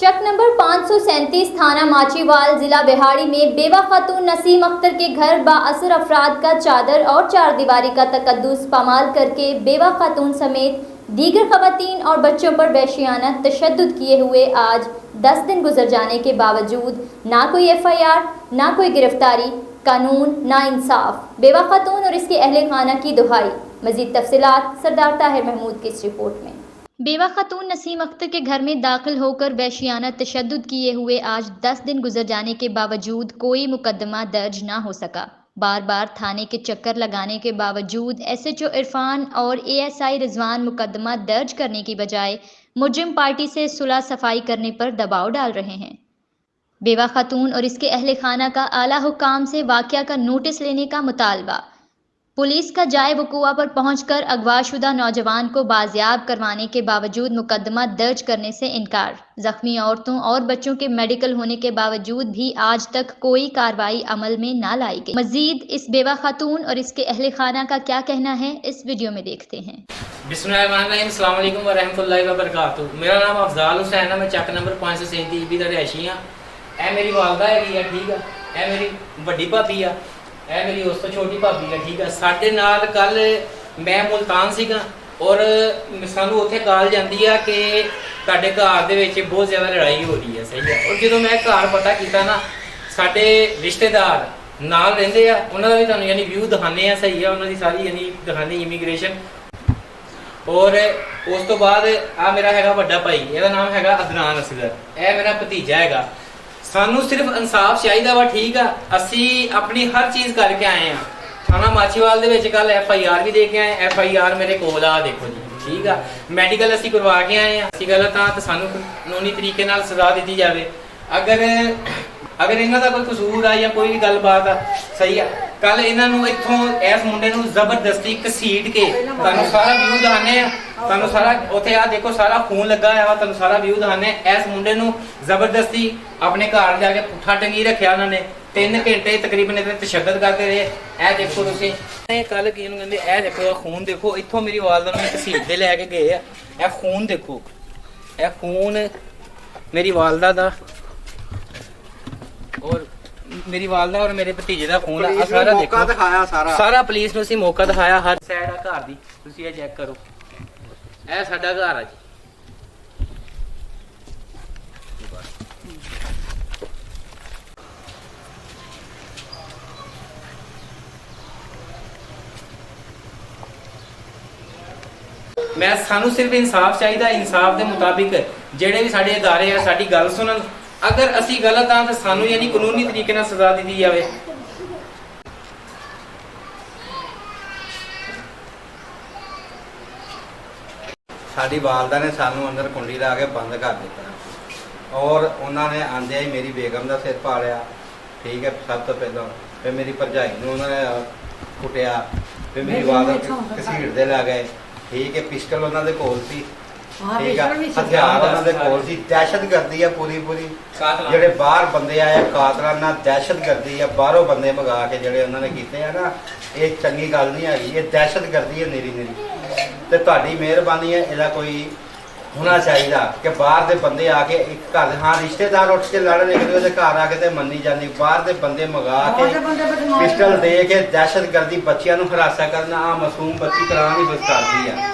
चक number 537 थाना माचीवाल जिला बिहाड़ी में बेवा खातून नसीम अख्तर के घर बाअसर अफराद का चादर और चारदीवारी का तकद्दुस पामाल करके बेवा खातून समेत दीगर खवातीन और बच्चों पर वहशियाना तशद्दुद किए हुए आज 10 दिन गुजर जाने के बावजूद ना कोई FIR, ना कोई गिरफ्तारी, कानून ना इंसाफ। बेवा खातून और इसके अहले खाना की दुहाई। मजीद तफसीलात सरदार ताहिर महमूद की इस रिपोर्ट में। बेवा खातून नसीम अख्तर के घर में दाखिल होकर वहशियाना तशद्दुद किए हुए आज 10 दिन गुजर जाने के बावजूद कोई मुकदमा दर्ज ना हो सका। बार बार थाने के चक्कर लगाने के बावजूद SHO इरफान और ASI रिजवान मुकदमा दर्ज करने की बजाय मुजरिम पार्टी से सुलह सफाई करने पर दबाव डाल रहे हैं। बेवा खातून और इसके अहले खाना का आला हुकाम से वाक़या का नोटिस लेने का मुतालबा। पुलिस का जाए वकूआ पर पहुंचकर अगवाशुदा नौजवान को बाजियाब करवाने के बावजूद मुकदमा दर्ज करने से इनकार। जख्मी औरतों और बच्चों के मेडिकल होने के बावजूद भी आज तक कोई कार्रवाई अमल में ना लाई गई। मजीद इस बेवा खातून और इसके अहले खाना का क्या कहना है, इस वीडियो में देखते हैं। बिस्मिल्लाहिर्रहमानिर्रहीम, अस्सलाम वालेकुम वरहमतुल्लाहि वबरकातुहू। मेरा नाम अफजाल हुसैन है, मैं चक नंबर 537 ईबी का रहायशी हाँ। ए मेरी वालदा है, ठीक है, ए मेरी बड़ी भाभी है, ਇਹ ਮੇਰੀ ਉਸ ਤੋਂ ਛੋਟੀ ਭਾਬੀ ਹੈ, ਠੀਕ ਹੈ। ਸਾਡੇ ਨਾਲ ਕੱਲ ਮੈਂ ਮੁਲਤਾਨ ਸੀਗਾ ਔਰ ਸਾਨੂੰ ਉੱਥੇ ਕਾਲ ਜਾਂਦੀ ਆ ਕਿ ਤੁਹਾਡੇ ਘਰ ਦੇ ਵਿੱਚ ਬਹੁਤ ਜ਼ਿਆਦਾ ਲੜਾਈ ਹੋ ਰਹੀ ਹੈ, ਸਹੀ ਹੈ। ਔਰ ਜਦੋਂ ਮੈਂ ਘਰ ਪਤਾ ਕੀਤਾ ਨਾ, ਸਾਡੇ ਰਿਸ਼ਤੇਦਾਰ ਨਾਲ ਰਹਿੰਦੇ ਆ, ਉਹਨਾਂ ਦਾ ਵੀ ਤੁਹਾਨੂੰ ਯਾਨੀ ਵਿਊ ਦਿਖਾਣੇ ਆ, ਸਹੀ ਆ, ਉਹਨਾਂ ਦੀ ਸਾਰੀ ਯਾਨੀ ਦਿਖਾਣੇ ਇਮੀਗ੍ਰੇਸ਼ਨ। ਔਰ ਉਸ ਤੋਂ ਬਾਅਦ ਆ ਮੇਰਾ ਹੈਗਾ ਵੱਡਾ ਭਾਈ, ਇਹਦਾ ਨਾਮ ਹੈਗਾ ਅਦਨਾਨ ਅਸਗਰ, ਇਹ ਮੇਰਾ ਭਤੀਜਾ ਹੈਗਾ। ਸਾਨੂੰ ਸਿਰਫ ਇਨਸਾਫ ਚਾਹੀਦਾ ਵਾ, ਠੀਕ ਆ। ਅਸੀਂ ਆਪਣੀ ਹਰ ਚੀਜ਼ ਕਰਕੇ ਆਏ ਆ। ਥਾਣਾ ਮਾਚੀਵਾਲ ਦੇ ਵਿੱਚ ਕੱਲ FIR ਵੀ ਦੇ ਕੇ ਆਏ। FIR ਮੇਰੇ ਕੋਲ ਆ, ਦੇਖੋ ਜੀ, ਠੀਕ ਆ। ਮੈਡੀਕਲ ਅਸੀਂ ਕਰਵਾ ਕੇ ਆਏ ਆ। ਅਸੀਂ ਗਲਤ ਆ ਤਾਂ ਸਾਨੂੰ ਕਾਨੂੰਨੀ ਤਰੀਕੇ ਨਾਲ ਸਜ਼ਾ ਦਿੱਤੀ ਜਾਵੇ। ਅਗਰ ਇਹਨਾਂ ਦਾ ਕੋਈ ਕਸੂਰ ਆ ਜਾਂ ਕੋਈ ਵੀ ਗੱਲਬਾਤ ਆ, ਸਹੀ ਆ। ਕੱਲ ਇਹਨਾਂ ਨੂੰ ਇੱਥੋਂ ਇਸ ਮੁੰਡੇ ਨੂੰ ਜ਼ਬਰਦਸਤੀ ਘਸੀਟ ਕੇ, ਤੁਹਾਨੂੰ ਸਾਰਾ ਵਿਊ ਦਿਖਾਣੇ ਆ, ਤੁਹਾਨੂੰ ਸਾਰਾ ਉੱਥੇ ਆ ਦੇਖੋ ਸਾਰਾ ਖੂਨ ਲੱਗਾ ਹੋਇਆ ਵਾ, ਤੁਹਾਨੂੰ ਸਾਰਾ ਵਿਊ ਦਿਖਾਣੇ। ਇਸ ਮੁੰਡੇ ਨੂੰ ਜ਼ਬਰਦਸਤੀ ਆਪਣੇ ਘਰ ਜਾ ਕੇ ਪੁੱਠਾ ਟੰਗੀ ਰੱਖਿਆ ਉਹਨਾਂ ਨੇ। 3 ਘੰਟੇ ਤਕਰੀਬਨ ਇਹਦੇ ਤਸ਼ੱਦਦ ਕਰਦੇ ਰਹੇ। ਇਹ ਦੇਖੋ ਤੁਸੀਂ, ਇਹ ਕੱਲ ਕੀ ਨੂੰ ਕਹਿੰਦੇ, ਇਹ ਦੇਖੋ ਖੂਨ ਦੇਖੋ, ਇੱਥੋਂ ਮੇਰੀ ਵਾਲਦਾ ਨੂੰ ਘਸੀਟ ਦੇ ਲੈ ਕੇ ਗਏ ਆ। ਇਹ ਖੂਨ ਦੇਖੋ, ਇਹ ਖੂਨ ਮੇਰੀ ਵਾਲਦਾ ਦਾ ਔਰ ਮੇਰੀ ਵਾਲਦਾ ਔਰ ਮੇਰੇ ਭਤੀਜੇ ਦਾ ਖੂਨ ਆ। ਸਾਰਾ ਦੇਖੋ, ਦਿਖਾਇਆ ਸਾਰਾ ਪੁਲਿਸ ਨੂੰ ਅਸੀਂ ਮੌਕਾ ਦਿਖਾਇਆ। ਹਰ ਸਾਈਡ ਆ ਘਰ ਦੀ, ਤੁਸੀਂ ਇਹ ਚੈੱਕ ਕਰੋ। ਇਹ ਸਾਡਾ ਘਰ ਆ ਜੀ। ਮੈਂ ਸਾਨੂੰ ਸਿਰਫ ਇਨਸਾਫ ਚਾਹੀਦਾ। ਇਨਸਾਫ ਦੇ ਮੁਤਾਬਿਕ ਜਿਹੜੇ ਵੀ ਸਾਡੇ ਅਦਾਰੇ ਆ ਸਾਡੀ ਗੱਲ ਸੁਣਨ। ਅਗਰ ਅਸੀਂ ਗਲਤ ਆ ਤਾਂ ਸਾਨੂੰ ਯਾਨੀ ਕਾਨੂੰਨੀ ਤਰੀਕੇ ਨਾਲ ਸਜ਼ਾ ਦਿੱਤੀ ਜਾਵੇ। ਸਾਡੀ ਵਾਲਦਾ ਨੇ ਸਾਨੂੰ ਅੰਦਰ ਕੁੰਡੀ ਲਾ ਕੇ ਬੰਦ ਕਰ ਦਿੱਤਾ ਔਰ ਉਹਨਾਂ ਨੇ ਆਂਦਿਆਂ ਹੀ ਮੇਰੀ ਬੇਗਮ ਦਾ ਸਿਰ ਪਾੜਿਆ, ਠੀਕ ਹੈ। ਸਭ ਤੋਂ ਪਹਿਲਾਂ ਫਿਰ ਮੇਰੀ ਭਰਜਾਈ ਨੂੰ ਉਹਨਾਂ ਨੇ ਕੁੱਟਿਆ, ਫਿਰ ਮੇਰੀ ਵਾਲਦਾ ਘਸੀੜਦੇ ਲੈ ਗਏ, ਠੀਕ ਹੈ। ਪਿਸਟਲ ਉਹਨਾਂ ਦੇ ਕੋਲ ਸੀ, ਠੀਕ ਆ, ਹਥਿਆਰ ਉਹਨਾਂ ਦੇ ਕੋਲ ਸੀ। ਦਹਿਸ਼ਤਗਰਦੀ ਆ ਪੂਰੀ। ਜਿਹੜੇ ਬਾਹਰ ਬੰਦੇ ਆਏ ਕਾਤਲਾਂ ਨਾਲ ਦਹਿਸ਼ਤਗਰਦੀ ਆ, ਬਾਹਰੋਂ ਬੰਦੇ ਮੰਗਾ ਕੇ ਜਿਹੜੇ ਉਹਨਾਂ ਨੇ ਕੀਤੇ ਆ ਨਾ, ਇਹ ਚੰਗੀ ਗੱਲ ਨਹੀਂ ਹੈਗੀ। ਇਹ ਦਹਿਸ਼ਤਗਰਦੀ ਹੈ ਨਿਰੀ। ਤੇ ਤੁਹਾਡੀ ਮਿਹਰਬਾਨੀ ਹੈ, ਇਹਦਾ ਕੋਈ ਹੋਣਾ ਚਾਹੀਦਾ ਕਿ ਬਾਹਰ ਦੇ ਬੰਦੇ ਆ ਕੇ ਇੱਕ ਘਰ, ਹਾਂ ਰਿਸ਼ਤੇਦਾਰ ਉੱਠ ਕੇ ਲੜਨ ਇੱਕ ਦੂਜੇ ਦੇ ਘਰ ਆ ਕੇ ਤੇ ਮੰਨੀ ਜਾਂਦੀ। ਬਾਹਰ ਦੇ ਬੰਦੇ ਮੰਗਾ ਕੇ ਪਿਸਟਲ ਦੇ ਕੇ ਦਹਿਸ਼ਤਗਰਦੀ, ਬੱਚਿਆਂ ਨੂੰ ਹਰਾਸਾ ਕਰਨਾ, ਆ ਮਾਸੂਮ ਬੱਚੀ ਕਰਾਉਣ ਦੀ ਬਸ ਕਰਦੀ ਆ,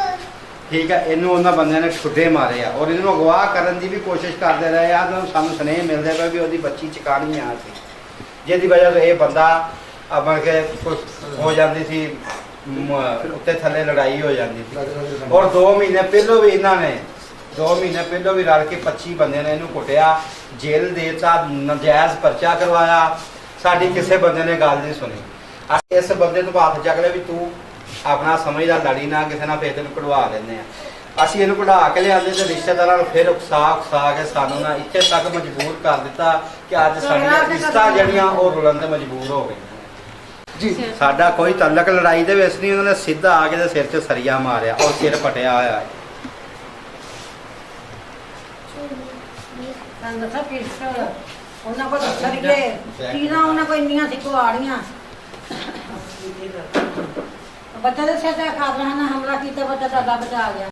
ਠੀਕ ਹੈ। ਇਹਨੂੰ ਉਹਨਾਂ ਬੰਦਿਆਂ ਨੇ ਠੁੱਡੇ ਮਾਰੇ ਆ ਔਰ ਇਹਨੂੰ ਅਗਵਾ ਕਰਨ ਦੀ ਵੀ ਕੋਸ਼ਿਸ਼ ਕਰਦੇ ਰਹੇ ਆ। ਸਾਨੂੰ ਸੁਨੇਹੇ ਮਿਲਦੇ ਪਏ ਵੀ ਉਹਦੀ ਬੱਚੀ ਚਕਾਣੀ ਆ ਸੀ, ਜਿਹਦੀ ਵਜ੍ਹਾ ਤੋਂ ਇਹ ਬੰਦਾ ਆਪਣ ਕੇ ਹੋ ਜਾਂਦੀ ਸੀ, ਉੱਤੇ ਥੱਲੇ ਲੜਾਈ ਹੋ ਜਾਂਦੀ ਸੀ। ਔਰ 2 ਮਹੀਨੇ ਪਹਿਲੋਂ ਵੀ ਇਹਨਾਂ ਨੇ 2 ਮਹੀਨੇ ਪਹਿਲੋਂ ਵੀ ਰਲ ਕੇ 25 ਬੰਦਿਆਂ ਨੇ ਇਹਨੂੰ ਕੁੱਟਿਆ, ਜੇਲ੍ਹ ਦੇਤਾ, ਨਜਾਇਜ਼ ਪਰਚਾ ਕਰਵਾਇਆ। ਸਾਡੀ ਕਿਸੇ ਬੰਦੇ ਨੇ ਗੱਲ ਨਹੀਂ ਸੁਣੀ। ਅਸੀਂ ਇਸ ਬੰਦੇ ਤੋਂ ਹੱਥ ਚੱਕ ਲਿਆ ਵੀ ਤੂੰ ਆਪਣਾ ਸਮਝਦਾ, ਲੜੀ ਨਾ ਕਿਸੇ ਨਾਲ, ਫਿਰ ਤੈਨੂੰ ਕਢਵਾ ਲੈਂਦੇ ਆ। ਅਸੀਂ ਇਹਨੂੰ ਕਢਾ ਕੇ ਲਿਆਂਦੇ ਤੇ ਰਿਸ਼ਤੇਦਾਰਾਂ ਨੂੰ ਫਿਰ ਉਕਸਾ ਕੇ ਸਾਨੂੰ ਨਾ ਇੱਥੇ ਤੱਕ ਮਜਬੂਰ ਕਰ ਦਿੱਤਾ ਕਿ ਅੱਜ ਸਾਡੀਆਂ ਰਿਸ਼ਤਾ ਜਿਹੜੀਆਂ ਉਹ ਰੁਲਣ ਤੇ ਮਜਬੂਰ ਹੋ ਗਈਆਂ ਜੀ। ਸਾਡਾ ਕੋਈ ਤਲਕ ਲੜਾਈ ਦੇ ਵਿੱਚ ਨਹੀਂ। ਉਹਨਾਂ ਨੇ ਸਿੱਧਾ ਆ ਕੇ ਤੇ ਸਿਰ 'ਚ ਸਰੀਆ ਮਾਰਿਆ ਔਰ ਸਿਰ ਪਟਿਆ ਹੋਇਆ। ਉਹਨਾਂ ਕੋਲ ਸਰੀਏ ਤੀਨਾ, ਉਹਨਾਂ ਕੋਲ ਇੰਨੀਆਂ ਸੀ ਕੁਆੜੀਆਂ। ਬੱਚਾ ਦੇ ਸਿਰ ਤੇ ਖਾਦਰਾਂ ਨੇ ਹਮਲਾ ਕੀਤਾ, ਬੱਚਾ ਦਾ ਬਚਾ ਗਿਆ।